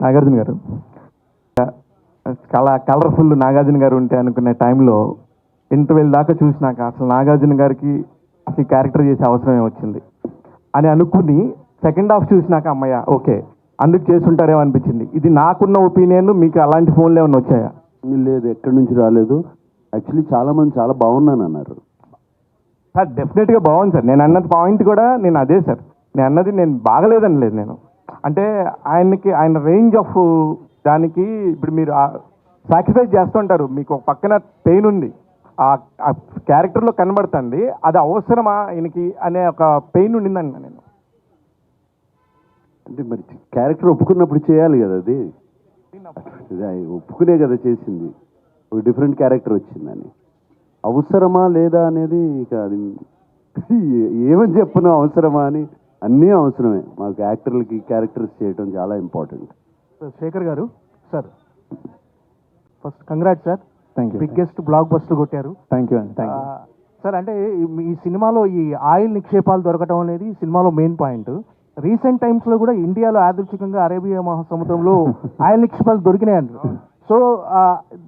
నాగార్జున గారు చాలా కలర్ఫుల్ నాగార్జున గారు ఉంటే అనుకునే టైంలో ఇంటర్వెల్ దాకా చూసినాక అసలు నాగార్జున గారికి అసలు క్యారెక్టర్ చేసే అవసరమే వచ్చింది అని అనుకుని సెకండ్ హాఫ్ చూసినాక అమ్మయ్య ఓకే అందుకు చేసుంటారేమో అనిపించింది. ఇది నాకున్న ఒపీనియన్. మీకు అలాంటి ఫోన్లు ఏమైనా వచ్చాయా? లేదు, ఎక్కడి నుంచి రాలేదు. యాక్చువల్లీ చాలామంది చాలా బాగున్నాను అన్నారు సార్. డెఫినెట్గా బాగుంది సార్. నేను అన్నది పాయింట్ కూడా నేను అదే సార్. నేను అన్నది నేను బాగలేదని లేదు. నేను అంటే ఆయన రేంజ్ ఆఫ్ దానికి ఇప్పుడు మీరు సాక్రిఫైస్ చేస్తుంటారు. మీకు ఒక పక్కన పెయిన్ ఉంది, ఆ క్యారెక్టర్లో కనబడుతుంది. అది అవసరమా ఆయనకి అనే ఒక పెయిన్ ఉండిందన్న నేను. అంటే మరి క్యారెక్టర్ ఒప్పుకున్నప్పుడు చేయాలి కదా, అది ఒప్పుకునే కదా చేసింది. ఒక డిఫరెంట్ క్యారెక్టర్ వచ్చిందని అవసరమా లేదా అనేది ఇక అది ఏమని చెప్పను. అవసరమా అని అన్నీ అవసరమే. మాకు యాక్టర్లకి క్యారెక్టర్స్ చేయడం చాలా ఇంపార్టెంట్. శేఖర్ గారు sir, first congrats sir. Thank you. Biggest block buster కొట్టారు. థ్యాంక్ యూ అండి. Thank you sir. అంటే ఈ సినిమాలో ఈ ఆయిల్ నిక్షేపాలు దొరకడం అనేది సినిమాలో మెయిన్ పాయింట్. రీసెంట్ టైమ్స్లో కూడా ఇండియాలో యాదృచ్ఛికంగా అరేబియా మహాసముద్రంలో ఆయిల్ నిక్షేపాలు దొరికినాయి అంటారు. సో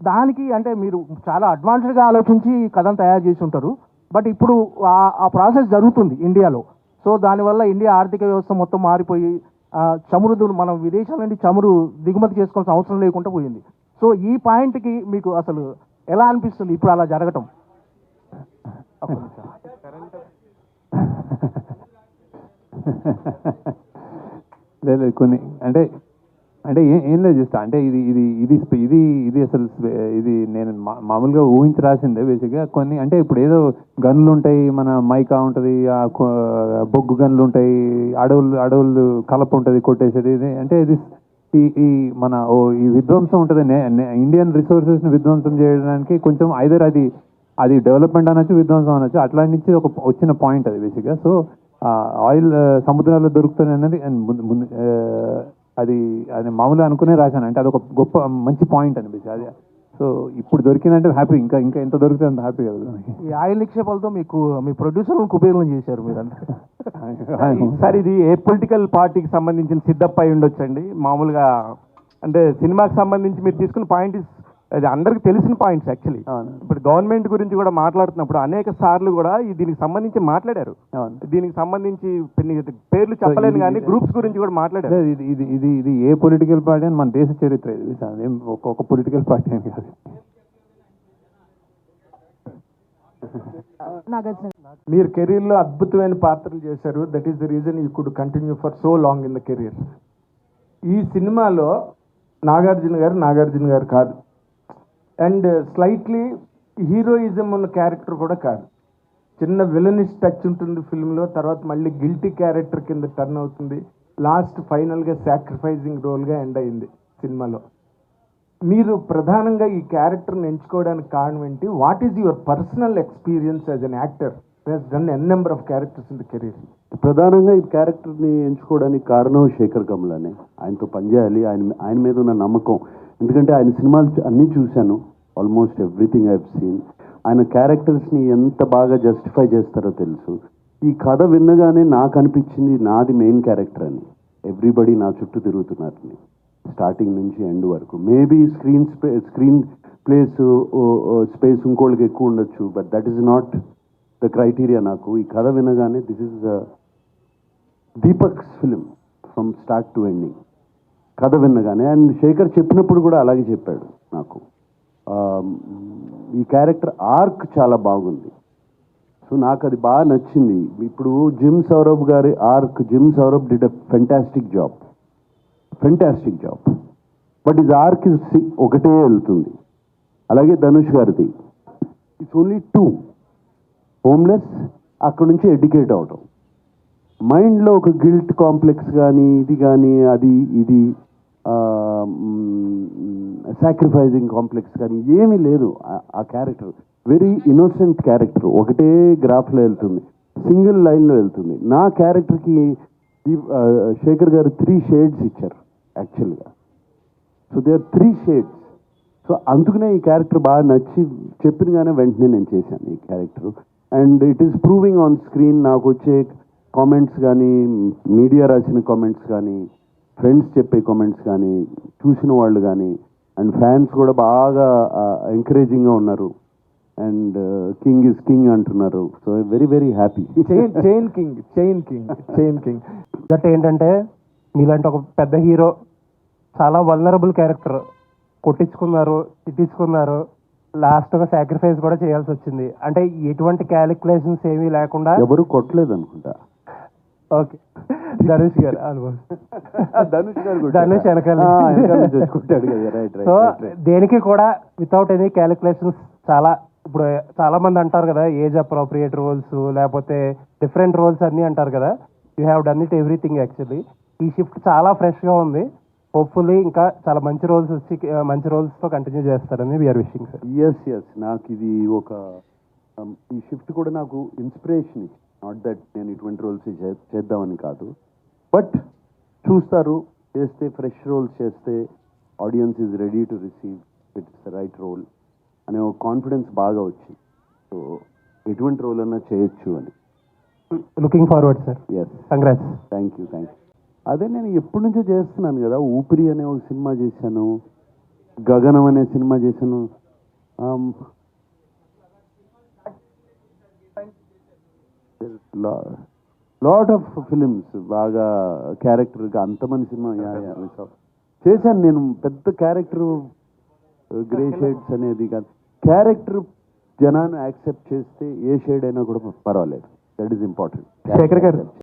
దానికి అంటే మీరు చాలా అడ్వాన్స్డ్గా ఆలోచించి కథను తయారు చేసి ఉంటారు. బట్ ఇప్పుడు ఆ ప్రాసెస్ జరుగుతుంది ఇండియాలో. సో దానివల్ల ఇండియా ఆర్థిక వ్యవస్థ మొత్తం మారిపోయి చమురు మనం విదేశాల నుండి చమురు దిగుమతి చేసుకోవాల్సిన అవసరం లేకుండా పోయింది. సో ఈ పాయింట్కి మీకు అసలు ఎలా అనిపిస్తుంది ఇప్పుడు అలా జరగటం? లేదు కొన్ని అంటే అంటే ఏం లేదు చేస్తా అంటే ఇది ఇది ఇది ఇది ఇది అసలు ఇది నేను మామూలుగా ఊహించి రాసిందే బేసిక్గా. కొన్ని అంటే ఇప్పుడు ఏదో గన్లు ఉంటాయి, మన మైకా ఉంటుంది, బొగ్గు గన్లు ఉంటాయి, అడవులు కలప ఉంటుంది కొట్టేసేది. అంటే ఇది ఈ మన ఈ విధ్వంసం ఉంటుంది, ఇండియన్ రిసోర్సెస్ని విధ్వంసం చేయడానికి కొంచెం ఐదర్ అది డెవలప్మెంట్ అనొచ్చు, విధ్వంసం అనొచ్చు. అట్లా నుంచి ఒక వచ్చిన పాయింట్ అది బేసిక్గా. సో ఆయిల్ సముద్రాల్లో దొరుకుతుంది అన్నది అది మామూలుగా అనుకునే రాశాను. అంటే అది ఒక గొప్ప మంచి పాయింట్ అనిపించింది అది. సో ఇప్పుడు దొరికిందంటే హ్యాపీ. ఇంకా ఎంత దొరికితే అంత హ్యాపీ కదా. ఈ ఆయిల్ నిక్షేపాలతో మీకు మీ ప్రొడ్యూసర్ కుబేరులను చేశారు మీరంతా. సార్ ఇది ఏ పొలిటికల్ పార్టీకి సంబంధించిన సిద్ధప్ప అయి ఉండొచ్చండి మామూలుగా. అంటే సినిమాకి సంబంధించి మీరు తీసుకున్న పాయింట్ అది అందరికి తెలిసిన పాయింట్స్ యాక్చువల్లీ. ఇప్పుడు గవర్నమెంట్ గురించి కూడా మాట్లాడుతున్నప్పుడు అనేక సార్లు కూడా దీనికి సంబంధించి మాట్లాడారు. దీనికి సంబంధించి పేర్లు చెప్పలేను కానీ గ్రూప్స్ గురించి కూడా మాట్లాడారు. ఇది ఇది ఇది ఏ పొలిటికల్ పార్టీ అని మన దేశ చరిత్ర ఇది. ఒక పొలిటికల్ పార్టీ అని కాదు. మీరు కెరీర్లో అద్భుతమైన పాత్రలు చేశారు. That is the reason you could continue for so long in the career. ఈ సినిమాలో నాగార్జున గారు కాదు, అండ్ స్లైట్లీ హీరోయిజం ఉన్న క్యారెక్టర్ కూడా కాదు. చిన్న విలనిష్ టచ్ ఉంటుంది ఫిల్మ్లో, తర్వాత మళ్ళీ గిల్టీ క్యారెక్టర్ కింద టర్న్ అవుతుంది. లాస్ట్ ఫైనల్గా సాక్రిఫైజింగ్ రోల్గా ఎండ్ అయింది సినిమాలో. మీరు ప్రధానంగా ఈ క్యారెక్టర్ని ఎంచుకోవడానికి కారణం ఏంటి? What is your personal experience as an actor who has done an number of characters in the career? ప్రధానంగా ఈ క్యారెక్టర్ని ఎంచుకోవడానికి కారణం శేఖర్ కమలానే. ఆయనతో పనిచేయాలి, ఆయన మీద ఉన్న నమ్మకం. ఎందుకంటే ఆయన సినిమాలు అన్నీ చూశాను, almost everything I have seen. ఆయన క్యారెక్టర్స్ని ఎంత బాగా జస్టిఫై చేస్తారో తెలుసు. ఈ కథ విన్నగానే నాకు అనిపించింది నాది మెయిన్ క్యారెక్టర్ అని. ఎవ్రీబడి నా చుట్టూ తిరుగుతున్నారని స్టార్టింగ్ నుంచి ఎండ్ వరకు. మేబీ స్క్రీన్ స్పేస్ ఇంకోళ్ళకి ఎక్కువ ఉండొచ్చు, but that is not the criteria. నాకు ఈ కథ వినగానే this is Deepak's film from start to ending. కథ విన్నగానే అండ్ శేఖర్ చెప్పినప్పుడు కూడా అలాగే చెప్పాడు నాకు. ఈ క్యారెక్టర్ ఆర్క్ చాలా బాగుంది. సో నాకు అది బాగా నచ్చింది. ఇప్పుడు జిమ్ సౌరభ్ గారి arc, gym Saurabh did a fantastic job. But ఇది ఆర్క్ ఒకటే వెళ్తుంది. అలాగే ధనుష్ గారిది ఇట్స్ ఓన్లీ 2. హోమ్లెస్, అక్కడ నుంచి ఎడ్యుకేట్ అవడం, మైండ్లో ఒక గిల్ట్ కాంప్లెక్స్ కానీ ఇది కానీ ఇది సాక్రిఫైజింగ్ కాంప్లెక్స్ కానీ ఏమీ లేదు. ఆ క్యారెక్టర్ వెరీ ఇన్నోసెంట్ క్యారెక్టర్, ఒకటే గ్రాఫ్లో వెళ్తుంది, సింగిల్ లైన్లో వెళ్తుంది. నా క్యారెక్టర్కి శేఖర్ గారు 3 షేడ్స్ ఇచ్చారు యాక్చువల్గా. So they are 3 shades. So అందుకనే ఈ క్యారెక్టర్ బాగా నచ్చి చెప్పినగానే వెంటనే నేను చేశాను ఈ character. And it is proving on screen. నాకు వచ్చే కామెంట్స్ కానీ, మీడియా రాసిన కామెంట్స్ కానీ, ఫ్రెండ్స్ చెప్పే కామెంట్స్ కానీ చూసిన వాళ్ళు కానీ అండ్ ఫ్యాన్స్ కూడా బాగా ఎంకరేజింగ్గా ఉన్నారు అండ్ కింగ్ ఇస్ కింగ్ అంటున్నారు. So very very happy. Chain king that ఏంటంటే మీలాంటి ఒక పెద్ద హీరో చాలా వల్నరబుల్ క్యారెక్టర్ కొట్టించుకున్నారు, తిట్టించుకున్నారు, లాస్ట్ ఒక సాక్రిఫైస్ కూడా చేయాల్సి వచ్చింది. అంటే ఎటువంటి క్యాలిక్యులేషన్స్ ఏమీ లేకుండా ఎవరు కొట్టలేదు అనుకుంటా. ఓకే ధనుష్ గారు ఆల్మోస్ట్ ధనుష్ గారు ధనుష్ వెనకాల కొట్టాడు కదా. రైట్ సో దేనికి కూడా వితౌట్ ఎనీ క్యాలిక్యులేషన్స్ చాలా ఇప్పుడు చాలా మంది అంటారు కదా ఏజ్ అప్రోప్రియేట్ రోల్స్ లేకపోతే డిఫరెంట్ రోల్స్ అన్నీ అంటారు కదా. You have done it everything actually. ఈ షిఫ్ట్ చాలా ఫ్రెష్గా ఉంది. హోప్ఫుల్లీ ఇంకా చాలా మంచి రోల్స్ వచ్చి మంచి రోల్స్తో కంటిన్యూ చేస్తారని వీఆర్ విషింగ్ సార్. ఎస్ నాకు ఇది ఒక ఈ షిఫ్ట్ కూడా నాకు ఇన్స్పిరేషన్ ఇచ్చి, నాట్ దట్ నేను ఇటువంటి రోల్స్ చేద్దామని కాదు, బట్ చూస్తారు చేస్తే ఫ్రెష్ రోల్స్ చేస్తే audience is ready to receive it's the right role అనే ఒక కాన్ఫిడెన్స్ బాగా వచ్చింది. సో ఎటువంటి రోల్ అన్నా చేయొచ్చు అని. Looking forward sir. Yes congrats. Thank you. అదే నేను ఎప్పటి నుంచో చేస్తున్నాను కదా. ఊపిరి అనే ఒక సినిమా చేశాను, గగనం అనే సినిమా చేశాను. లాట్ ఆఫ్ ఫిలిమ్స్ బాగా క్యారెక్టర్గా అంతమంది సినిమా చేశాను నేను. పెద్ద క్యారెక్టర్ గ్రే షేడ్స్ అనేది కాదు, క్యారెక్టర్ జనాన్ని యాక్సెప్ట్ చేస్తే ఏ షేడ్ అయినా కూడా పర్వాలేదు. That is important. శేఖర్ గారు